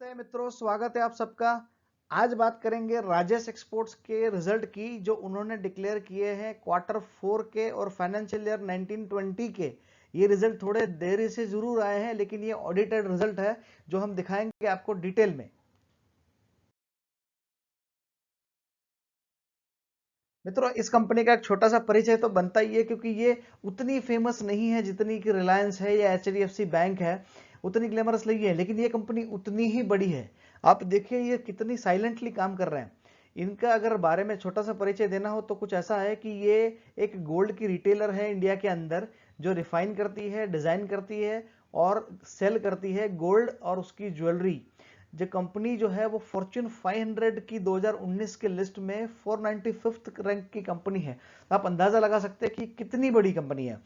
नमस्ते मित्रों, स्वागत है आप सबका। आज बात करेंगे राजेश एक्सपोर्ट्स के रिजल्ट की, जो उन्होंने डिक्लेयर किए हैं Q4 के और फाइनेंशियल ईयर 1920 के। ये रिजल्ट थोड़े देरी से जरूर आए हैं, लेकिन ये ऑडिटेड रिजल्ट है जो हम दिखाएंगे आपको डिटेल में। मित्रों, इस कंपनी का एक छोटा सा परिचय तो बनता ही है, क्योंकि ये उतनी फेमस नहीं है जितनी कि रिलायंस है या HDFC बैंक है। उतनी ग्लैमरस नहीं है, लेकिन ये कंपनी उतनी ही बड़ी है। आप देखिए ये कितनी साइलेंटली काम कर रहे हैं। इनका अगर बारे में छोटा सा परिचय देना हो तो कुछ ऐसा है कि ये एक गोल्ड की रिटेलर है इंडिया के अंदर, जो रिफाइन करती है, डिजाइन करती है और सेल करती है गोल्ड और उसकी ज्वेलरी। जो कंपनी जो है वो फॉर्च्यून 500 की 2019 के लिस्ट में 495th रैंक की कंपनी है। तो आप अंदाजा लगा सकते हैं कि कितनी बड़ी कंपनी है।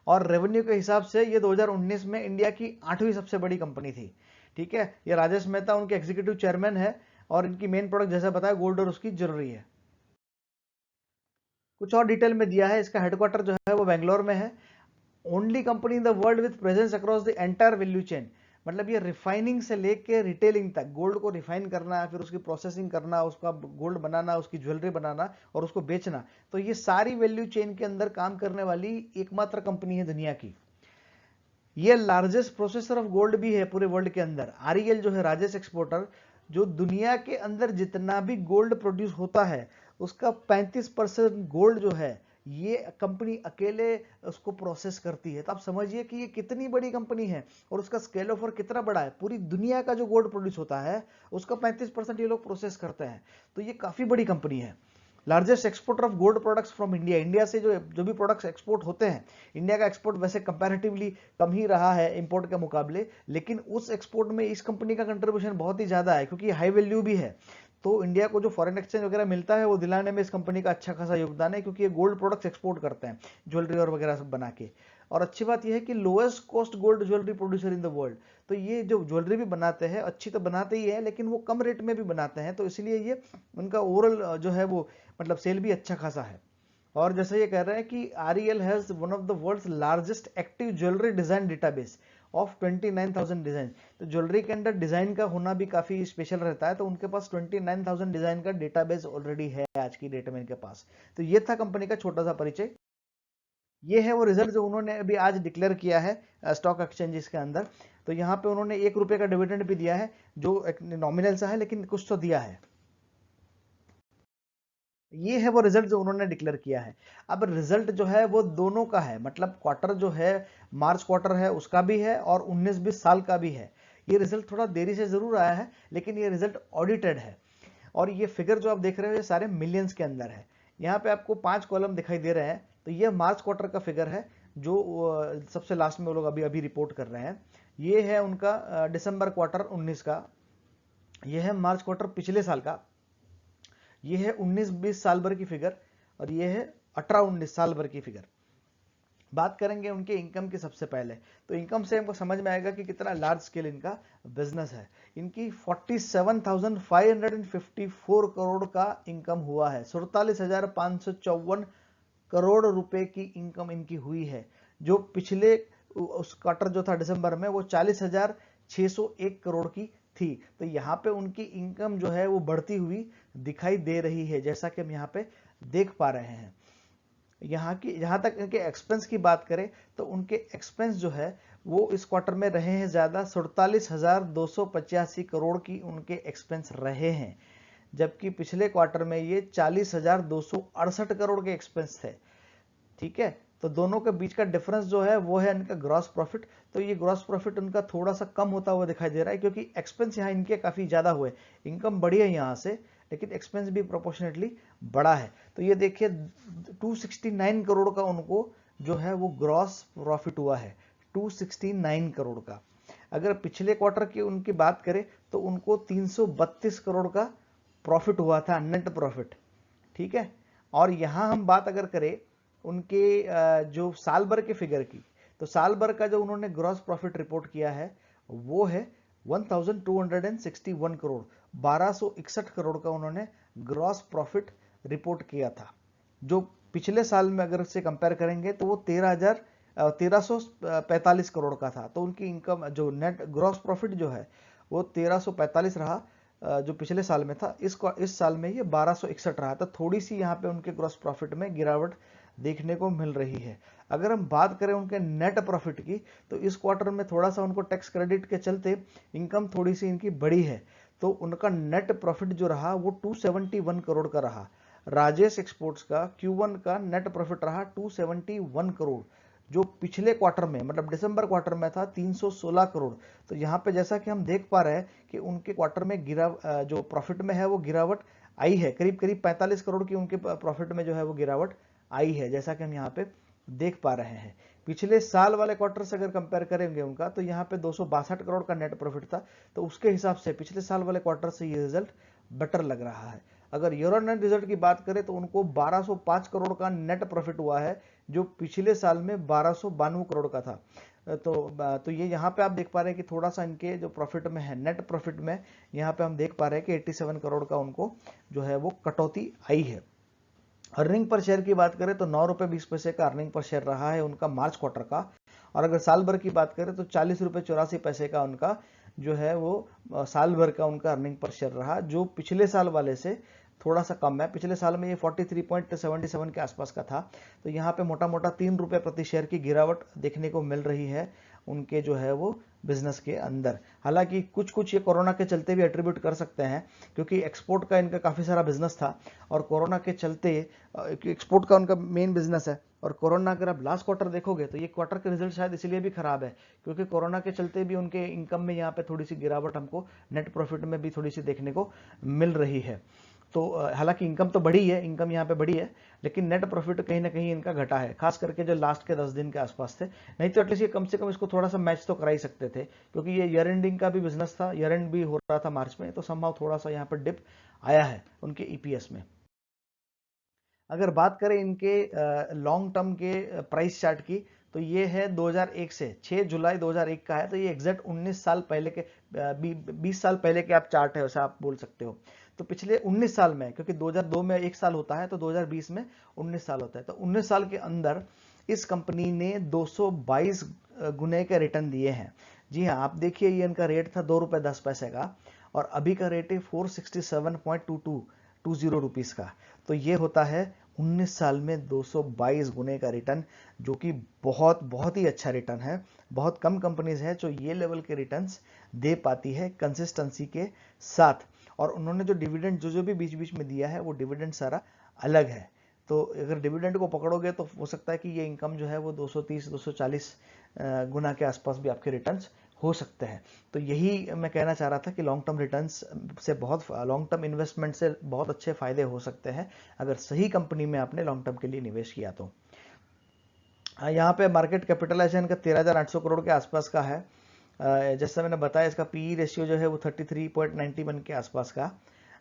और रेवेन्यू के हिसाब से ये 2019 में इंडिया की 8वीं सबसे बड़ी कंपनी थी। ठीक है, ये राजेश मेहता उनके एग्जीक्यूटिव चेयरमैन है और इनकी मेन प्रोडक्ट जैसा बताया गोल्ड और उसकी ज्वेलरी है। कुछ और डिटेल में दिया है। इसका हेडक्वार्टर जो है वो बेंगलोर में है। Only company in the world with presence across the entire value chain. मतलब ये रिफाइनिंग से लेके रिटेलिंग तक, गोल्ड को रिफाइन करना, फिर उसकी प्रोसेसिंग करना, उसका गोल्ड बनाना, उसकी ज्वेलरी बनाना और उसको बेचना, तो ये सारी वैल्यू चेन के अंदर काम करने वाली एकमात्र कंपनी है दुनिया की। ये लार्जेस्ट प्रोसेसर ऑफ गोल्ड भी है पूरे वर्ल्ड के अंदर। REL जो है राजेश एक्सपोर्टर, जो दुनिया के अंदर जितना भी गोल्ड प्रोड्यूस होता है उसका 35% गोल्ड जो है ये कंपनी अकेले उसको प्रोसेस करती है। तो आप समझिए कि ये कितनी बड़ी कंपनी है और उसका स्केल ऑफ वर्क कितना बड़ा है। पूरी दुनिया का जो गोल्ड प्रोड्यूस होता है उसका 35% ये लोग प्रोसेस करते हैं। तो ये काफी बड़ी कंपनी है। Largest exporter of gold products from India. India से जो जो भी प्रोडक्ट्स एक्सपोर्ट होते हैं, इंडिया का एक्सपोर्ट वैसे कंपैरेटिवली कम ही रहा है इंपोर्ट के मुकाबले, लेकिन उस एक्सपोर्ट में इस कंपनी का कंट्रीब्यूशन बहुत ही ज्यादा है, क्योंकि हाई वैल्यू भी है। तो इंडिया को जो फॉरेन एक्सचेंज वगैरह मिलता है वो दिलाने में इस कंपनी का अच्छा खासा योगदान है, क्योंकि ये गोल्ड प्रोडक्ट्स एक्सपोर्ट करते हैं, ज्वेलरी और वगैरह सब बना के। और अच्छी बात यह है कि lowest cost gold jewellery producer in the world. तो ये जो ज्वेलरी भी बनाते हैं अच्छी तो बनाते ही है, लेकिन वो कम रेट में भी बनाते हैं, तो इसलिए ये उनका ओवरऑल जो है वो मतलब सेल भी अच्छा खासा है। और जैसे ये कह रहे हैं कि REL has one of the world's largest active jewellery design database of 29,000 design. तो ज्वेलरी के अंदर डिजाइन का होना भी काफी स्पेशल रहता है, तो उनके पास 29,000 डिजाइन का डेटाबेस ऑलरेडी है आज की डेट में इनके पास। तो ये था कंपनी का छोटा सा परिचय। ये है वो रिजल्ट जो उन्होंने अभी आज डिक्लेयर किया है स्टॉक एक्सचेंजेस के अंदर। तो यहाँ पे उन्होंने ₹1 का डिविडेंड भी दिया है, जो एक नॉमिनल सा है लेकिन कुछ तो दिया है। ये है वो रिजल्ट जो उन्होंने डिक्लेयर किया है। अब रिजल्ट जो है वो दोनों का है, मतलब क्वार्टर जो है मार्च क्वार्टर है उसका भी है और 19-20 साल का भी है। ये रिजल्ट थोड़ा देरी से जरूर आया है, लेकिन ये रिजल्ट ऑडिटेड है। और ये फिगर जो आप देख रहे हो ये सारे मिलियंस के अंदर है। यहाँ पे आपको 5 कॉलम दिखाई दे रहे हैं। तो ये मार्च क्वार्टर का फिगर है, जो सबसे लास्ट में वो लोग अभी अभी रिपोर्ट कर रहे हैं। ये है उनका दिसंबर क्वार्टर 19 का। ये है मार्च क्वार्टर पिछले साल का। ये है 19-20 साल भर की फिगर और ये है 18-19 साल भर की फिगर। बात करेंगे उनके इनकम की सबसे पहले। तो इनकम से हमको समझ में आएगा कि कितना लार्ज स्केल इनका बिजनेस है। इनकी 47,554 करोड़ का इनकम हुआ है। 47,554 करोड़ रुपए की इनकम इनकी हुई है, जो पिछले उस क्वार्टर जो था दिसंबर में वो 40,601 करोड़ की थी। तो यहाँ पे उनकी इनकम जो है वो बढ़ती हुई दिखाई दे रही है, जैसा कि हम यहाँ पे देख पा रहे हैं। यहाँ की जहाँ तक इनके एक्सपेंस की बात करें तो उनके एक्सपेंस जो है वो इस क्वार्टर में रहे हैं ज्यादा। 47,285 करोड़ की उनके एक्सपेंस रहे हैं, जबकि पिछले क्वार्टर में ये 40,268 करोड़ के एक्सपेंस थे। ठीक है, तो दोनों के बीच का डिफरेंस जो है वो है इनका ग्रॉस प्रॉफिट। तो ये ग्रॉस प्रॉफिट उनका थोड़ा सा कम होता हुआ दिखाई दे रहा है, क्योंकि एक्सपेंस यहाँ इनके काफी ज्यादा हुए। इनकम बढ़ी है यहाँ से, लेकिन एक्सपेंस भी प्रोपोर्शनेटली बड़ा है। तो ये देखिए 269 करोड़ का उनको जो है वो ग्रॉस प्रॉफिट हुआ है, 269 करोड़ का। अगर पिछले क्वार्टर की उनकी बात करें तो उनको 332 करोड़ का प्रॉफिट हुआ था, नेट प्रॉफिट। ठीक है, और यहां हम बात अगर करें उनके जो साल भर के फिगर की, तो साल भर का जो उन्होंने ग्रॉस प्रॉफिट रिपोर्ट किया है वो है 1261 करोड़। 1261 करोड़ का उन्होंने ग्रॉस प्रॉफिट रिपोर्ट किया था, जो पिछले साल में अगर से कंपेयर करेंगे तो वो 13,45 करोड़ का था। तो उनकी इनकम जो नेट ग्रॉस प्रॉफिट जो है वो 1345 रहा जो पिछले साल में था। इस साल में ये 1261 रहा था। थोड़ी सी यहाँ पे उनके ग्रॉस प्रॉफिट में गिरावट देखने को मिल रही है। अगर हम बात करें उनके नेट प्रॉफिट की, तो इस क्वार्टर में थोड़ा सा उनको टैक्स क्रेडिट के चलते इनकम थोड़ी सी इनकी बढ़ी है, तो उनका नेट प्रॉफिट जो रहा वो 271 करोड़ का रहा। राजेश एक्सपोर्ट्स का Q1 का नेट प्रॉफिट रहा 271 करोड़, जो पिछले क्वार्टर में मतलब दिसंबर क्वार्टर में था 316 करोड़। तो यहाँ पे जैसा कि हम देख पा रहे हैं कि उनके क्वार्टर में जो प्रॉफिट में है वो गिरावट आई है, करीब करीब 45 करोड़ की उनके प्रॉफिट में जो है वो गिरावट आई है, जैसा कि हम यहाँ पे देख पा रहे हैं। पिछले साल वाले क्वार्टर से अगर कंपेयर करेंगे उनका, तो यहाँ पे 262 करोड़ का नेट प्रॉफिट था, तो उसके हिसाब से पिछले साल वाले क्वार्टर से ये रिजल्ट बेटर लग रहा है। अगर ईयर ऑन ईयर रिजल्ट की बात करें तो उनको 1205 करोड़ का नेट प्रॉफिट हुआ है, जो पिछले साल में 1292 करोड़ का था। तो ये यहाँ पे आप देख पा रहे हैं कि थोड़ा सा इनके जो प्रॉफिट में है, नेट प्रॉफिट में यहाँ पे हम देख पा रहे हैं कि 87 करोड़ का उनको जो है वो कटौती आई है। अर्निंग पर शेयर की बात करें तो 9 रुपये 20 पैसे का अर्निंग पर शेयर रहा है उनका मार्च क्वार्टर का, और अगर साल भर की बात करें तो 40 रुपये 84 पैसे का उनका जो है वो साल भर का उनका अर्निंग पर शेयर रहा, जो पिछले साल वाले से थोड़ा सा कम है। पिछले साल में ये 43.77 के आसपास का था। तो यहाँ पे मोटा मोटा 3 रुपये प्रति शेयर की गिरावट देखने को मिल रही है उनके जो है वो बिजनेस के अंदर। हालांकि कुछ कुछ ये कोरोना के चलते भी एट्रीब्यूट कर सकते हैं, क्योंकि एक्सपोर्ट का इनका काफ़ी सारा बिजनेस था और कोरोना के चलते एक्सपोर्ट का उनका मेन बिजनेस है। और कोरोना अगर आप लास्ट क्वार्टर देखोगे तो ये क्वार्टर के रिजल्ट शायद इसलिए भी खराब है, क्योंकि कोरोना के चलते भी उनके इनकम में यहाँ पे थोड़ी सी गिरावट हमको नेट प्रॉफिट में भी थोड़ी सी देखने को मिल रही है। तो हालांकि इनकम तो बढ़ी है, इनकम यहाँ पे बढ़ी है, लेकिन नेट प्रॉफिट कहीं ना कहीं इनका घटा है, खास करके जो लास्ट के 10 दिन के आसपास थे। नहीं तो एटलीस्ट ये कम से कम इसको थोड़ा सा मैच तो करा ही सकते थे, क्योंकि ये ईयर एंडिंग का भी बिजनेस था, ईयर एंड भी हो रहा था मार्च में, तो संभव थोड़ा सा यहाँ पर डिप आया है उनके ईपीएस में। अगर बात करें इनके लॉन्ग टर्म के प्राइस चार्ट की, तो ये है 2001 से 6 जुलाई 2001 का है। तो ये एग्जैक्ट 19 साल पहले के 20 साल पहले के आप चार्ट है, वैसा आप बोल सकते हो। तो पिछले 19 साल में, क्योंकि 2002 में 1 साल होता है तो 2020 में 19 साल होता है, तो 19 साल के अंदर इस कंपनी ने 222 गुने के रिटर्न दिए हैं। जी हाँ, आप देखिए ये इनका रेट था 2 रुपये 10 पैसे का, और अभी का रेट है 467.20 रुपीस का। तो ये होता है 19 साल में 222 गुने का रिटर्न, जो कि बहुत बहुत ही अच्छा रिटर्न है। बहुत कम कंपनीज है जो ये लेवल के रिटर्न्स दे पाती है कंसिस्टेंसी के साथ। और उन्होंने जो डिविडेंड जो भी बीच बीच में दिया है वो डिविडेंड सारा अलग है। तो अगर डिविडेंड को पकड़ोगे तो हो सकता है कि ये इनकम जो है वो 230-240 गुना के आसपास भी आपके रिटर्न्स हो सकते हैं। तो यही मैं कहना चाह रहा था कि लॉन्ग टर्म रिटर्न्स से लॉन्ग टर्म इन्वेस्टमेंट से बहुत अच्छे फायदे हो सकते हैं अगर सही कंपनी में आपने लॉन्ग टर्म के लिए निवेश किया तो। यहाँ पे मार्केट कैपिटलाइजेशन का 13,800 करोड़ के आसपास का है। जैसा मैंने बताया इसका पीई रेशियो जो है वो 33.91 के आसपास का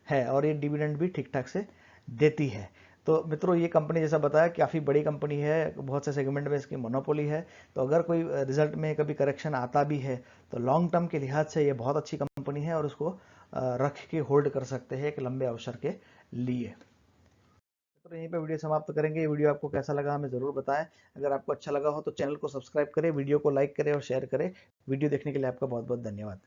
है, और ये डिविडेंड भी ठीक ठाक से देती है। तो मित्रों, ये कंपनी जैसा बताया काफ़ी बड़ी कंपनी है, बहुत से सेगमेंट में इसकी मोनोपोली है। तो अगर कोई रिजल्ट में कभी करेक्शन आता भी है तो लॉन्ग टर्म के लिहाज से ये बहुत अच्छी कंपनी है, और उसको रख के होल्ड कर सकते हैं एक लंबे अवसर के लिए। तो यहीं पे वीडियो समाप्त करेंगे। ये वीडियो आपको कैसा लगा हमें ज़रूर बताएं। अगर आपको अच्छा लगा हो तो चैनल को सब्सक्राइब करें, वीडियो को लाइक करें और शेयर करें। वीडियो देखने के लिए आपका बहुत बहुत धन्यवाद।